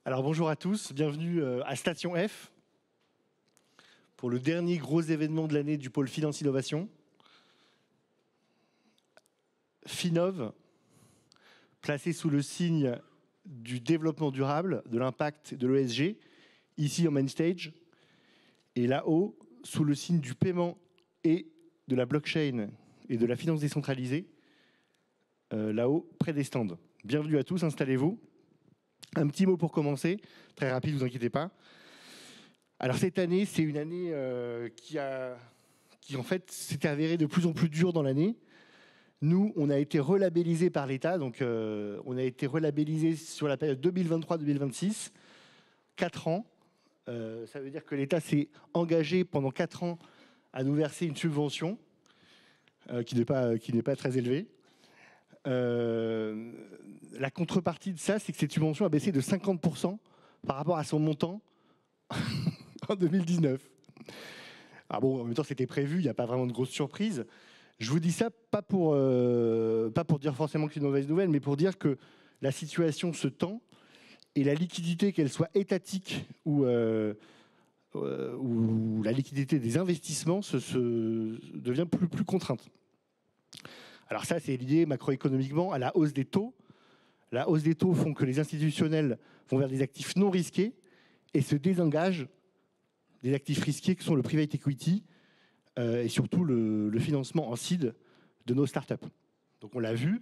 Alors bonjour à tous, bienvenue à Station F pour le dernier gros événement de l'année du pôle Finance Innovation. Finov, placé sous le signe du développement durable, de l'impact de l'ESG, ici en main stage, et là-haut, sous le signe du paiement et de la blockchain et de la finance décentralisée, là-haut, près des stands. Bienvenue à tous, installez-vous. Un petit mot pour commencer, très rapide, vous inquiétez pas. Alors cette année, c'est une année qui en fait s'était avérée de plus en plus dure dans l'année. Nous, on a été relabellisés par l'État, donc on a été relabellisés sur la période 2023-2026, 4 ans. Ça veut dire que l'État s'est engagé pendant 4 ans à nous verser une subvention qui n'est pas très élevée. La contrepartie de ça, c'est que cette subvention a baissé de 50% par rapport à son montant en 2019. Ah bon, en même temps, c'était prévu, il n'y a pas vraiment de grosse surprise. Je vous dis ça pas pour dire forcément que c'est une mauvaise nouvelle, mais pour dire que la situation se tend et la liquidité, qu'elle soit étatique ou la liquidité des investissements, devient plus contrainte. Alors ça, c'est lié macroéconomiquement à la hausse des taux. La hausse des taux font que les institutionnels vont vers des actifs non risqués et se désengagent des actifs risqués que sont le private equity et surtout le financement en seed de nos startups. Donc on l'a vu,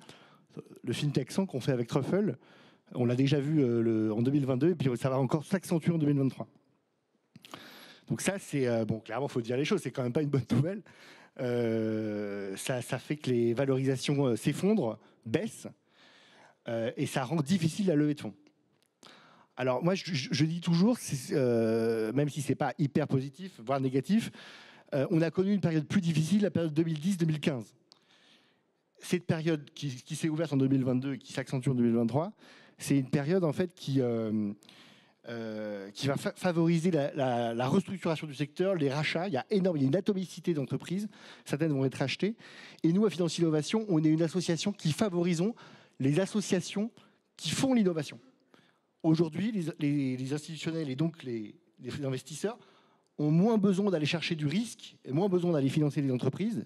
le FinTech 100 qu'on fait avec Truffle, on l'a déjà vu en 2022 et puis ça va encore s'accentuer en 2023. Donc ça, c'est bon, clairement, il faut dire les choses, c'est quand même pas une bonne nouvelle. Ça fait que les valorisations s'effondrent, baissent, et ça rend difficile la levée de fonds. Alors moi, je dis toujours, même si c'est pas hyper positif, voire négatif, on a connu une période plus difficile, la période 2010-2015. Cette période qui s'est ouverte en 2022 et qui s'accentue en 2023, c'est une période en fait qui va favoriser la restructuration du secteur, les rachats. Il y a une atomicité d'entreprises, certaines vont être rachetées. Et nous, à Finance Innovation, on est une association qui favorisons les associations qui font l'innovation. Aujourd'hui, les institutionnels et donc les investisseurs ont moins besoin d'aller chercher du risque et moins besoin d'aller financer les entreprises.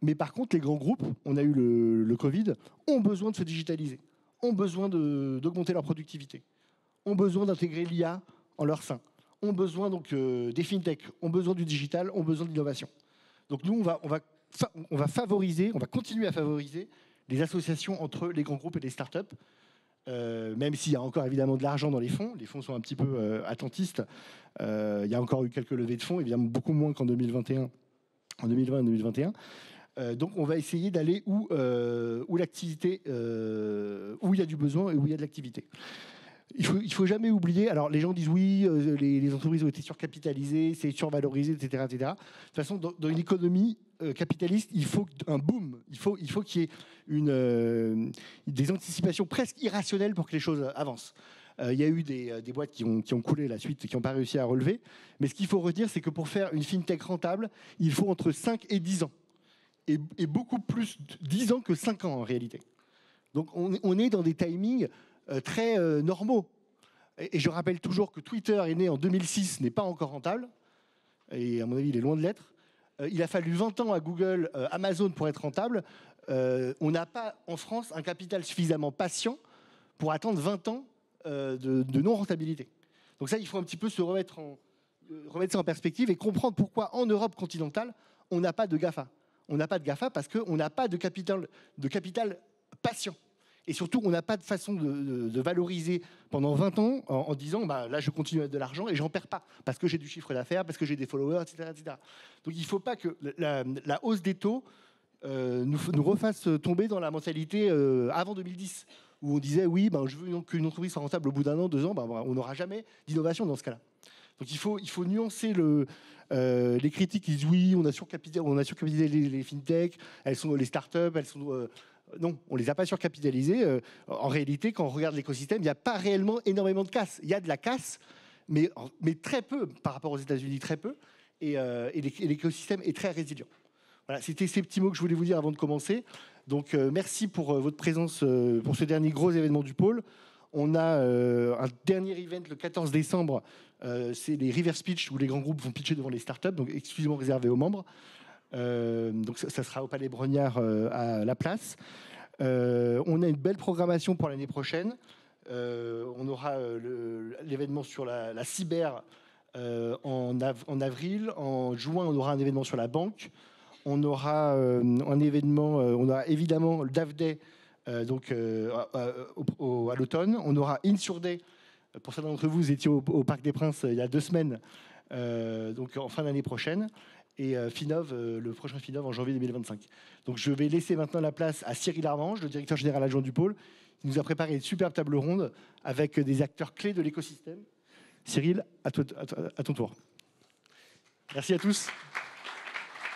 Mais par contre, les grands groupes, on a eu le Covid, ont besoin de se digitaliser, ont besoin d'augmenter leur productivité, ont besoin d'intégrer l'IA en leur sein, ont besoin donc des fintech, ont besoin du digital, ont besoin d'innovation. Donc nous, on va favoriser, on va continuer à favoriser les associations entre les grands groupes et les startups, même s'il y a encore évidemment de l'argent dans les fonds sont un petit peu attentistes. Il y a encore eu quelques levées de fonds, évidemment beaucoup moins qu'en 2021, en 2020 et 2021. Donc on va essayer d'aller où l'activité, où il y a du besoin et où il y a de l'activité. Il faut jamais oublier, alors les gens disent oui, les entreprises ont été surcapitalisées, c'est survalorisé, etc., etc. De toute façon, dans une économie capitaliste, il faut un boom, il faut qu'il y ait des anticipations presque irrationnelles pour que les choses avancent. Il y a eu des boîtes qui ont coulé la suite, qui n'ont pas réussi à relever. Mais ce qu'il faut retenir, c'est que pour faire une fintech rentable, il faut entre 5 et 10 ans. Et beaucoup plus 10 ans que 5 ans en réalité. Donc on est dans des timings très normaux. Et je rappelle toujours que Twitter est né en 2006, n'est pas encore rentable. Et à mon avis, il est loin de l'être. Il a fallu 20 ans à Google, Amazon pour être rentable. On n'a pas en France un capital suffisamment patient pour attendre 20 ans de non-rentabilité. Donc ça, il faut un petit peu remettre ça en perspective et comprendre pourquoi en Europe continentale, on n'a pas de GAFA. On n'a pas de GAFA parce qu'on n'a pas de capital patient. Et surtout, on n'a pas de façon de valoriser pendant 20 ans en disant bah, là, je continue à mettre de l'argent et j'en perds pas parce que j'ai du chiffre d'affaires, parce que j'ai des followers, etc., etc. Donc il ne faut pas que la hausse des taux nous refasse tomber dans la mentalité avant 2010 où on disait oui, ben, je veux qu'une entreprise soit rentable au bout d'1 an, 2 ans, ben, on n'aura jamais d'innovation dans ce cas-là. Donc il faut nuancer les critiques qui disent oui, on a surcapitalisé les fintech, elles sont les startups, elles sont non, on les a pas surcapitalisées. En réalité, quand on regarde l'écosystème, il n'y a pas réellement énormément de casse. Il y a de la casse, mais très peu par rapport aux États-Unis, très peu. Et l'écosystème est très résilient. Voilà, c'était ces petits mots que je voulais vous dire avant de commencer. Donc merci pour votre présence pour ce dernier gros événement du pôle. On a un dernier event le 14 décembre. C'est les Reverse Pitch où les grands groupes vont pitcher devant les startups, donc exclusivement réservé aux membres. Donc ça sera au Palais Brognard à La Place. On a une belle programmation pour l'année prochaine. On aura l'événement sur la cyber en avril. En juin, on aura un événement sur la banque. On aura un événement, on aura évidemment le DAF Day à l'automne. On aura Insurday. Pour certains d'entre vous, vous étiez au Parc des Princes il y a 2 semaines, donc en fin d'année prochaine. Et Finov, le prochain Finov en janvier 2025. Donc je vais laisser maintenant la place à Cyril Armange, le directeur général adjoint du pôle. Il nous a préparé une superbe table ronde avec des acteurs clés de l'écosystème. Cyril, à ton tour. Merci à tous.